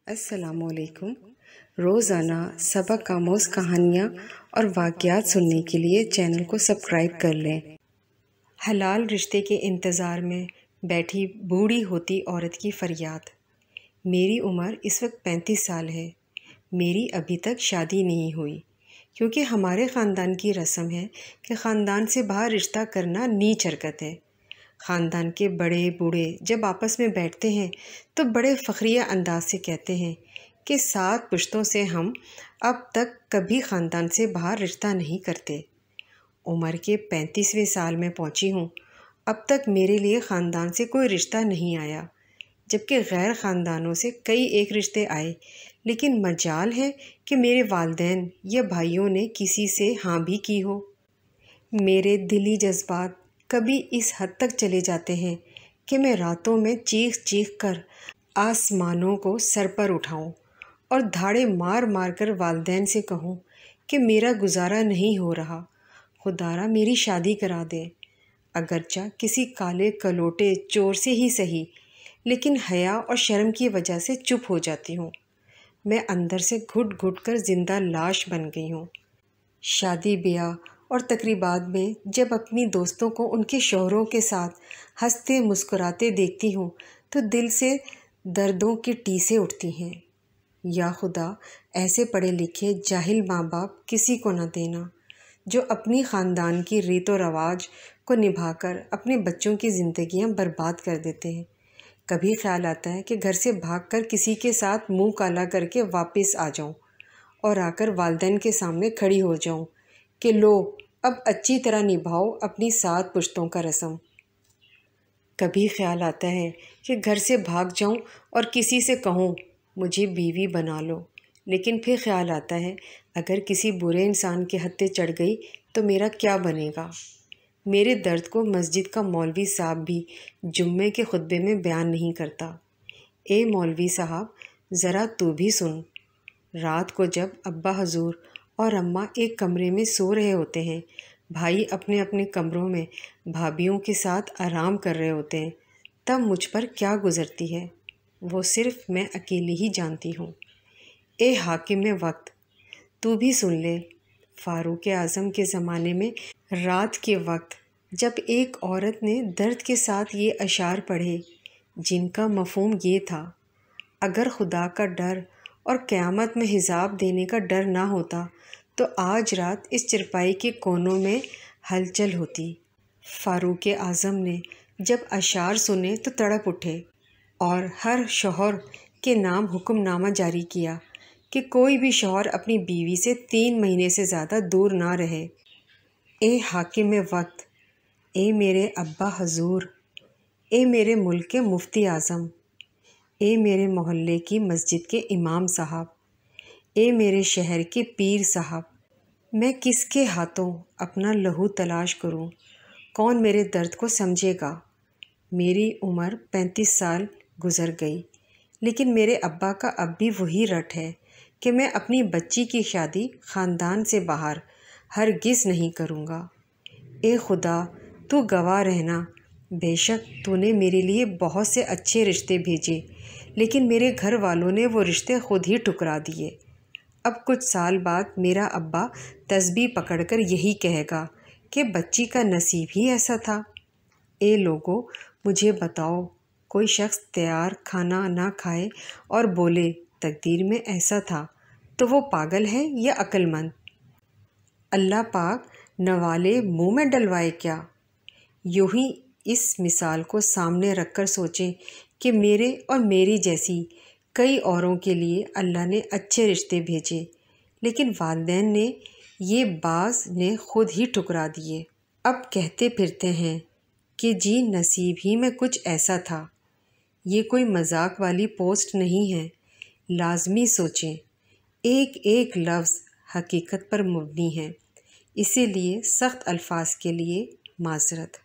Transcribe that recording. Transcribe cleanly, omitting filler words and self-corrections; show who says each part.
Speaker 1: السلام علیکم۔ روزانہ سبق آموز کہانیاں اور واقعات سننے کے لیے چینل کو سبسکرائب کر لیں۔ حلال رشتے کے انتظار میں بیٹھی بوڑھی ہوتی عورت کی فریاد۔ میری عمر اس وقت 35 سال ہے۔ میری ابھی تک شادی نہیں ہوئی، کیونکہ ہمارے خاندان کی رسم ہے کہ خاندان سے باہر رشتہ کرنا نیچ حرکت ہے۔ خاندان کے بڑے بوڑھے جب آپس میں بیٹھتے ہیں تو بڑے فخریہ انداز سے کہتے ہیں کہ 7 پشتوں سے ہم اب تک کبھی خاندان سے باہر رشتہ نہیں کرتے۔ عمر کے 35ویں سال میں پہنچی ہوں، اب تک میرے لیے خاندان سے کوئی رشتہ نہیں آیا، جبکہ غیر خاندانوں سے کئی ایک رشتے آئے، لیکن مجال ہے کہ میرے والدین یا بھائیوں نے کسی سے ہاں بھی کی ہو۔ میرے دلی جذبات کبھی اس حد تک چلے جاتے ہیں کہ میں راتوں میں چیخ چیخ کر آسمانوں کو سر پر اٹھاؤں اور دھاڑے مار مار کر والدین سے کہوں کہ میرا گزارا نہیں ہو رہا، خدارا میری شادی کرا دے۔ اگرچہ کسی کالے کلوٹے چور سے ہی صحیح، لیکن حیا اور شرم کی وجہ سے چپ ہو جاتی ہوں۔ میں اندر سے گھٹ گھٹ کر زندہ لاش بن گئی ہوں۔ شادی بیاہ اور تقریبات میں جب اپنی دوستوں کو ان کے شوہروں کے ساتھ ہنستے مسکراتے دیکھتی ہوں تو دل سے دردوں کی ٹیسیں اٹھتی ہیں۔ یا خدا، ایسے پڑھے لکھے جاہل ماں باپ کسی کو نہ دینا جو اپنی خاندان کی ریت و رواج کو نبھا کر اپنے بچوں کی زندگیاں برباد کر دیتے ہیں۔ کبھی خیال آتا ہے کہ گھر سے بھاگ کر کسی کے ساتھ منہ کالا کر کے واپس آ جاؤں اور آ کر والدین کے سامنے کھڑی ہو جاؤں کہ لو اب اچھی طرح نبھاؤ اپنی 7 پشتوں کا رسم۔ کبھی خیال آتا ہے کہ گھر سے بھاگ جاؤں اور کسی سے کہوں مجھے بیوی بنا لو، لیکن پھر خیال آتا ہے اگر کسی برے انسان کے ہتھے چڑھ گئی تو میرا کیا بنے گا۔ میرے درد کو مسجد کا مولوی صاحب بھی جمعے کے خطبے میں بیان نہیں کرتا۔ اے مولوی صاحب، ذرا تو بھی سن۔ رات کو جب ابا حضور اور اماں ایک کمرے میں سو رہے ہوتے ہیں، بھائی اپنے اپنے کمروں میں بھابھیوں کے ساتھ آرام کر رہے ہوتے ہیں، تب مجھ پر کیا گزرتی ہے وہ صرف میں اکیلی ہی جانتی ہوں۔ اے حاکم وقت، تو بھی سن لے۔ فاروق اعظم کے زمانے میں رات کے وقت جب ایک عورت نے درد کے ساتھ یہ اشعار پڑھے جن کا مفہوم یہ تھا، اگر خدا کا ڈر اور قیامت میں حساب دینے کا ڈر نہ ہوتا تو آج رات اس چرپائی کے کونوں میں ہلچل ہوتی۔ فاروق اعظم نے جب اشعار سنے تو تڑپ اٹھے اور ہر شوہر کے نام حکم نامہ جاری کیا کہ کوئی بھی شوہر اپنی بیوی سے 3 مہینے سے زیادہ دور نہ رہے۔ اے حاکم وقت، اے میرے ابا حضور، اے میرے ملک کے مفتی اعظم، اے میرے محلے کی مسجد کے امام صاحب، اے میرے شہر کے پیر صاحب، میں کس کے ہاتھوں اپنا لہو تلاش کروں؟ کون میرے درد کو سمجھے گا؟ میری عمر 35 سال گزر گئی، لیکن میرے ابا کا اب بھی وہی رٹ ہے کہ میں اپنی بچی کی شادی خاندان سے باہر ہرگز نہیں کروں گا۔ اے خدا، تو گواہ رہنا، بے شک تو نے میرے لیے بہت سے اچھے رشتے بھیجے، لیکن میرے گھر والوں نے وہ رشتے خود ہی ٹھکرا دیے۔ اب کچھ سال بعد میرا ابا تسبیح پکڑ کر یہی کہے گا کہ بچی کا نصیب ہی ایسا تھا۔ اے لوگو، مجھے بتاؤ، کوئی شخص تیار کھانا نہ کھائے اور بولے تقدیر میں ایسا تھا تو وہ پاگل ہے یا عقل مند؟ اللہ پاک نوالے منہ میں ڈلوائے کیا؟ یوں ہی اس مثال کو سامنے رکھ کر سوچیں کہ میرے اور میری جیسی کئی اوروں کے لیے اللہ نے اچھے رشتے بھیجے، لیکن والدین نے یہ بعض نے خود ہی ٹھکرا دیے۔ اب کہتے پھرتے ہیں کہ جی نصیب ہی میں کچھ ایسا تھا۔ یہ کوئی مذاق والی پوسٹ نہیں ہے، لازمی سوچیں، ایک ایک لفظ حقیقت پر مبنی ہے، اسی لیے سخت الفاظ کے لیے معذرت۔